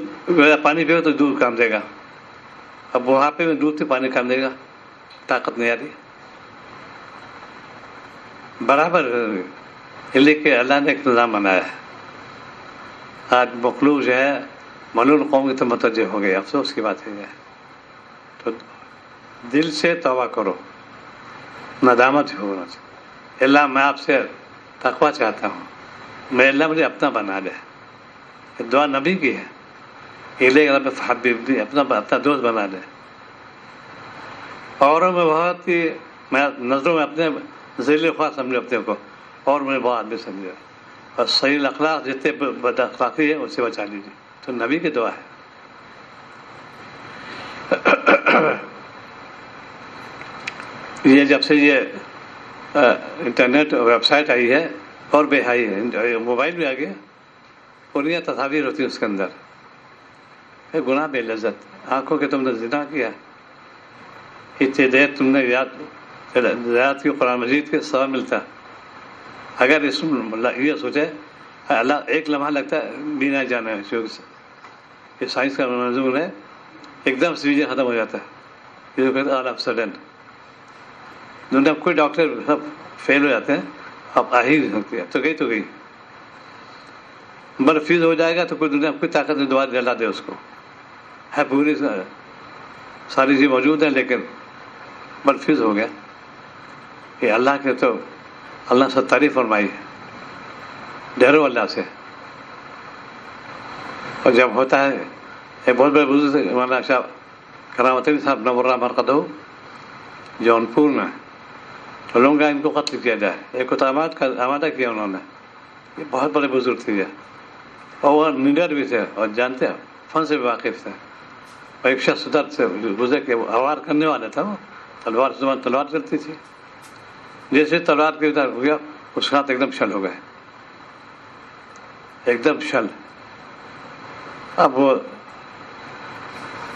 Speaker 1: پانی پیو تو دودھ کام دے گا، اب بڑھاپے میں دودھ سے پانی کام دے گا، طاقت نہیں آ رہی. برابر لکھ کے اللہ نے ایک نظام بنایا ہے. آج مخلوق جو ہے ملول قوم کی تو متوجہ ہو گئے. افسوس کی بات ہے. تو دل سے توبہ کرو، ندامت ہونا چاہیے. اللہ میں آپ سے تقویٰ چاہتا ہوں، میں اللہ مجھے اپنا بنا دے. دعا نبی کی ہے، رب حبیبنی، اپنا دوست بنا دے. اوروں میں بہت ہی میں نظروں میں اپنے ذیل خواہ سمجھو اپنے کو، اور مجھے بہت آدمی سمجھو. اور صحیح اخلاق جتنے بد اخلاقی ہے اس سے بچا لیجیے. تو نبی کی دعا ہے. یہ جب سے یہ انٹرنیٹ ویب سائٹ آئی ہے اور بے حائی ہے، موبائل بھی آ گیا، پوری تصاویر ہوتی ہے اس کے اندر. گناہ بے لذت، آنکھوں کے تم نے زنا کیا، اتنی دیر تم نے یاد کی قرآن مجید کے سوا ملتا. اگر اس یہ سوچے اللہ ایک لمحہ لگتا ہے بینا جانا ہے، یہ سائنس کا منظور ہے، ایک دم سے ختم ہو جاتا ہے. یہ کہتے آل آف سڈن دنیا کوئی ڈاکٹر سب فیل ہو جاتے ہیں. اب آ ہی نہیں سکتی، اب تو گئی بر فیوز ہو جائے گا تو کوئی دنیا کوئی طاقت نہیں دوبارہ جلا دے اس کو. ہے پوری ساری چیز موجود ہے لیکن بر فیوز ہو گیا. یہ اللہ کے تو اللہ سے تعریف فرمائی ہے، ڈرو اللہ سے. اور جب ہوتا ہے ایک بہت بڑے بزرگ سے مولانا شاہ کرامت صاحب نور اللہ مرقدہ جونپور میں، تو لوگوں کا ان کو قتل کیا جائے. ایک کو آمادہ کیا انہوں نے. یہ بہت بڑے بزرگ تھے اور وہ نیڈر بھی تھے اور جانتے ہیں فن سے بھی واقف تھے. اور ایک شخص ادھر سے گزر کے وار کرنے والا تھا، وہ تلوار چلتی تھی، جیسے تلوار کے ادھر ہو گیا اس کا ہاتھ ایک دم شل ہو گئے، ایک دم شل. اب وہ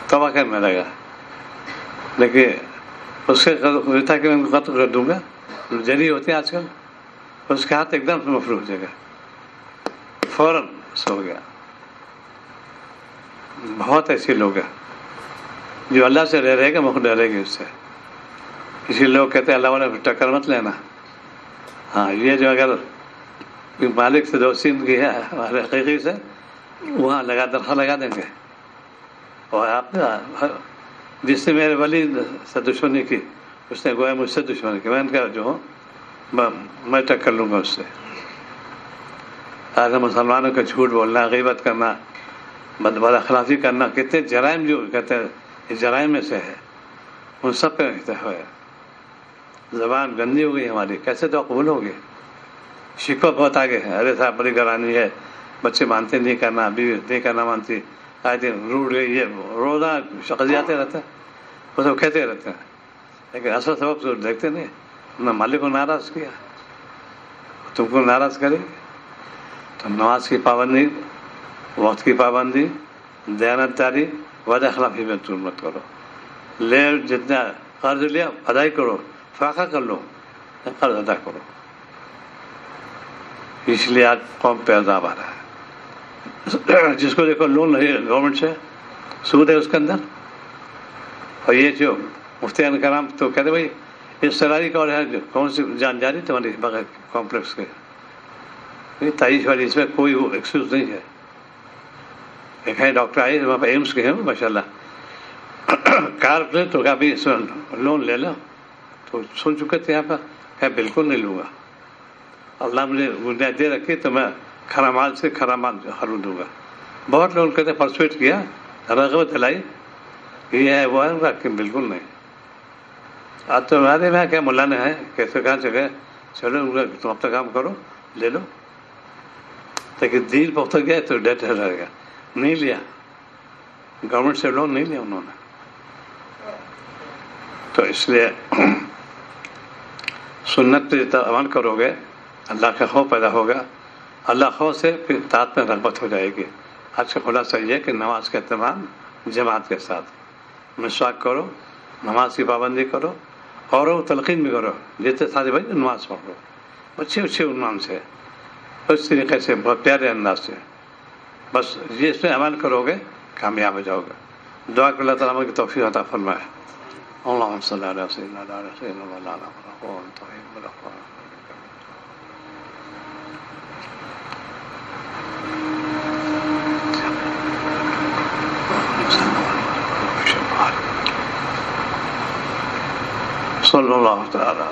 Speaker 1: توبہ کرنے لگا، لیکن اس کے تھا کہ میں ان کو قتل کر دوں گا. جری ہوتے ہیں آج کل، اس کے ہاتھ ایک دم سے مفروغ ہو جائے گا، فوراً سو گیا. بہت ایسے لوگ ہیں جو اللہ سے رہے گا مخ ڈرے گی اس سے. اسی لوگ کہتے ہیں اللہ والے ٹکر مت لینا. ہاں یہ جو اگر مالک سے دوستی کی ہے ہمارے حقیقی سے، وہاں درخواست لگا دیں گے. اور آپ نے جس نے میرے ولی سے دشمنی کی اس نے گویا مجھ سے دشمنی کی، میں ان کا جو ہوں میں ٹکر لوں گا اس سے. آج مسلمانوں کا جھوٹ بولنا، غیبت کرنا، بد اخلاقی کرنا، کتنے جرائم جو کہتے ہیں اس جرائم میں سے ہے، ان سب پہ ہے. زبان گندی ہو گئی ہماری، کیسے تو قبول ہوگی. شکوہ بہت آگے ہے، ارے صاحب بڑی گرانی ہے، بچے مانتے نہیں کرنا، بیوی نہیں کرنا مانتی، آئے دن روٹ گئی، یہ روزہ شخص آتے رہتے ہیں، وہ سب کہتے رہتے ہیں، لیکن اصل سبب تو دیکھتے نہیں. ہم نے مالک کو ناراض کیا، تم کو ناراض کرے. تو نماز کی پابندی، وقت کی پابندی، دیانتداری، وعدہ خلافی میں تم مت کرو. لے جتنا قرض لیا ادائی کرو, فاقہ کر لو, قرض ادا کرو. اس لیے آج قوم پہ عذاب آ رہا ہے. جس کو دیکھو لون ہے گورنمنٹ سے, سود ہے اس کے اندر. اور یہ جو مفتیان کرام تو کہتے بھائی اس سیلاری کا اور ہے کون سی جان جاری تمہاری بغیر کمپلیکس کے, تعیش والی اس میں کوئی وہ ایکسکیوز نہیں ہے. ایک ہے ڈاکٹر آئے وہاں پہ ایمس کے ہیں ماشاء اللہ, کار لے تو کہا بھی لون لے لو, تو سن چکے تھے یہاں پر, کہ بالکل نہیں لوں گا, اللہ مجھے بنیاد دے رکھی تو میں کھرا مال سے کھرا مال خرید دوں گا. بہت لوگ کہتے پرسویٹ کیا, رغبت دلائی, یہ ہے وہ ہے, کہ بالکل نہیں. آج تو ہمارے میں کیا مولانا ہے کیسے کہاں سے گئے, چلو تم اپنا کام کرو لے لو, تاکہ دین پختہ گیا تو ڈیٹ رہے گا. نہیں لیا, گورنمنٹ سے لون نہیں لیا انہوں نے. تو اس لیے سنت پہ جتنا عمل کرو گے اللہ کا خوف پیدا ہوگا, اللہ خوف سے پھر اطاعت میں رغبت ہو جائے گی. آج کا خلاصہ یہ ہے کہ نماز کا اہتمام جماعت کے ساتھ, مسواک کرو, نماز کی پابندی کرو, اور تلقین بھی کرو, جتنے سارے بھائی نماز پڑھو اچھے عنوان سے, اس طریقے سے بہت پیارے انداز سے. بس یہ اس میں عمل کرو گے کامیاب ہو جاؤ گے. دعا کہ اللہ تعالیٰ کی توفیق عطا فرمائے. اللہم صلی علی سیدنا مولانا صلی اللہ تعالیٰ